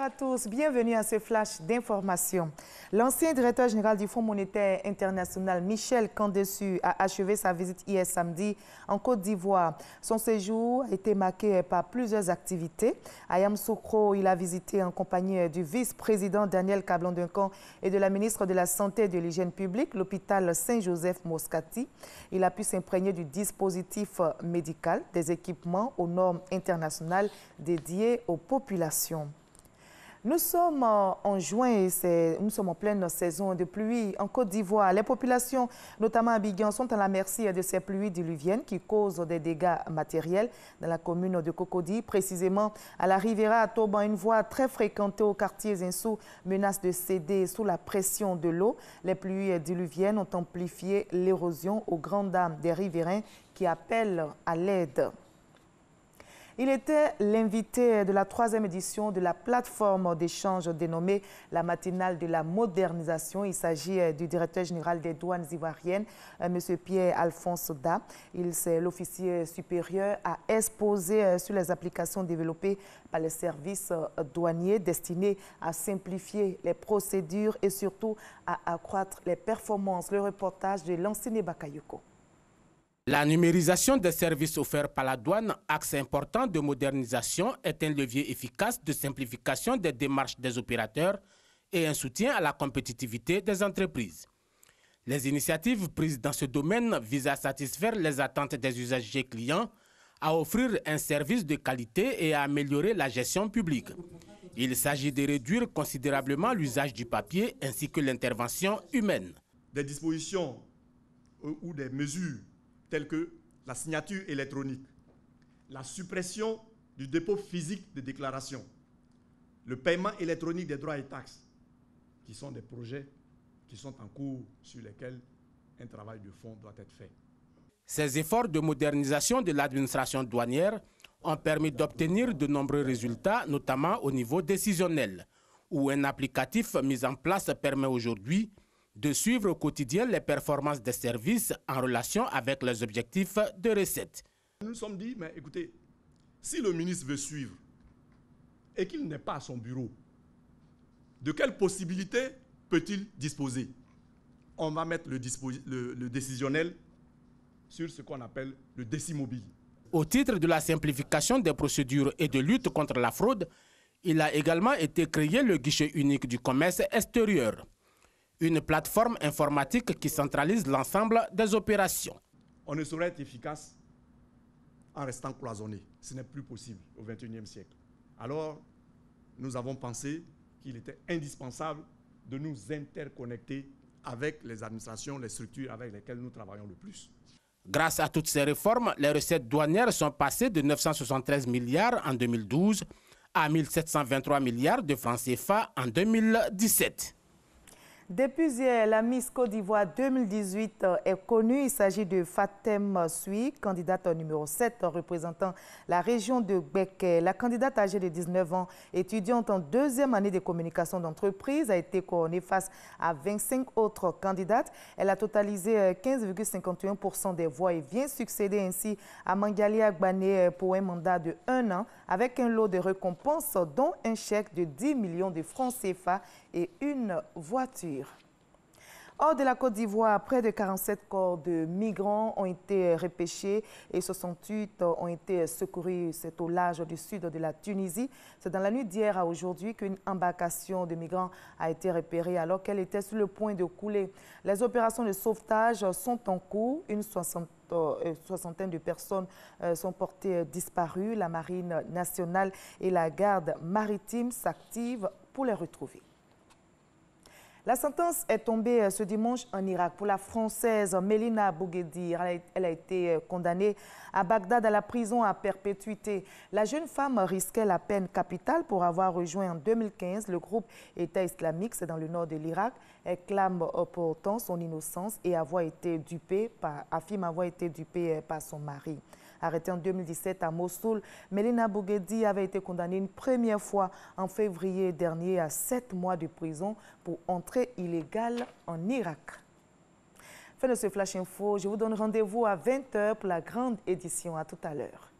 à tous, bienvenue à ce flash d'information. L'ancien directeur général du Fonds monétaire international, Michel Kandessu, a achevé sa visite hier samedi en Côte d'Ivoire. Son séjour a été marqué par plusieurs activités. À Yamoussoukro, il a visité en compagnie du vice-président Daniel Kablan-Duncan et de la ministre de la Santé et de l'Hygiène publique, l'hôpital Saint-Joseph-Moscati. Il a pu s'imprégner du dispositif médical, des équipements aux normes internationales dédiés aux populations. Nous sommes en juin et nous sommes en pleine saison de pluie en Côte d'Ivoire. Les populations, notamment à Abidjan, sont à la merci de ces pluies diluviennes qui causent des dégâts matériels dans la commune de Cocody. Précisément à la Riviera à Toban, une voie très fréquentée au quartier Zinsou menace de céder sous la pression de l'eau. Les pluies diluviennes ont amplifié l'érosion aux grandes dames des riverains qui appellent à l'aide. Il était l'invité de la 3e édition de la plateforme d'échange dénommée la matinale de la modernisation. Il s'agit du directeur général des douanes ivoiriennes, M. Pierre-Alphonse Da. C'est l'officier supérieur à exposer sur les applications développées par les services douaniers destinées à simplifier les procédures et surtout à accroître les performances. Le reportage de Lansine Bakayoko. La numérisation des services offerts par la douane, axe important de modernisation, est un levier efficace de simplification des démarches des opérateurs et un soutien à la compétitivité des entreprises. Les initiatives prises dans ce domaine visent à satisfaire les attentes des usagers clients, à offrir un service de qualité et à améliorer la gestion publique. Il s'agit de réduire considérablement l'usage du papier ainsi que l'intervention humaine. Des dispositions ou des mesures telles que la signature électronique, la suppression du dépôt physique de déclaration, le paiement électronique des droits et taxes, qui sont des projets qui sont en cours sur lesquels un travail de fond doit être fait. Ces efforts de modernisation de l'administration douanière ont permis d'obtenir de nombreux résultats, notamment au niveau décisionnel, où un applicatif mis en place permet aujourd'hui de suivre au quotidien les performances des services en relation avec les objectifs de recettes. Nous nous sommes dit, mais écoutez, si le ministre veut suivre et qu'il n'est pas à son bureau, de quelles possibilités peut-il disposer? On va mettre le décisionnel sur ce qu'on appelle le décimobile. Au titre de la simplification des procédures et de lutte contre la fraude, il a également été créé le guichet unique du commerce extérieur. Une plateforme informatique qui centralise l'ensemble des opérations. On ne saurait être efficace en restant cloisonné. Ce n'est plus possible au XXIe siècle. Alors, nous avons pensé qu'il était indispensable de nous interconnecter avec les administrations, les structures avec lesquelles nous travaillons le plus. Grâce à toutes ces réformes, les recettes douanières sont passées de 973 milliards en 2012 à 1723 milliards de francs CFA en 2017. Depuis hier, la Miss Côte d'Ivoire 2018 est connue. Il s'agit de Fatem Sui, candidate numéro 7 représentant la région de Gbeke. La candidate âgée de 19 ans, étudiante en 2e année de communication d'entreprise, a été couronnée face à 25 autres candidates. Elle a totalisé 15,51% des voix et vient succéder ainsi à Mangali Agbane pour un mandat de 1 an avec un lot de récompenses dont un chèque de 10 millions de francs CFA et une voiture. Hors de la Côte d'Ivoire, près de 47 corps de migrants ont été repêchés et 68 ont été secourus. C'est au large du sud de la Tunisie. C'est dans la nuit d'hier à aujourd'hui qu'une embarcation de migrants a été repérée alors qu'elle était sur le point de couler. Les opérations de sauvetage sont en cours. Une soixantaine de personnes sont portées disparues. La Marine nationale et la garde maritime s'activent pour les retrouver. La sentence est tombée ce dimanche en Irak pour la Française Mélina Bouguedi. Elle a été condamnée à Bagdad à la prison à perpétuité. La jeune femme risquait la peine capitale pour avoir rejoint en 2015 le groupe État islamique, c'est dans le nord de l'Irak. Elle clame pourtant son innocence et affirme avoir été dupée par son mari. Arrêtée en 2017 à Mossoul, Mélina Bouguedi avait été condamnée une première fois en février dernier à 7 mois de prison pour entrée illégale en Irak. Fin de ce Flash Info, je vous donne rendez-vous à 20 h pour la grande édition. À tout à l'heure.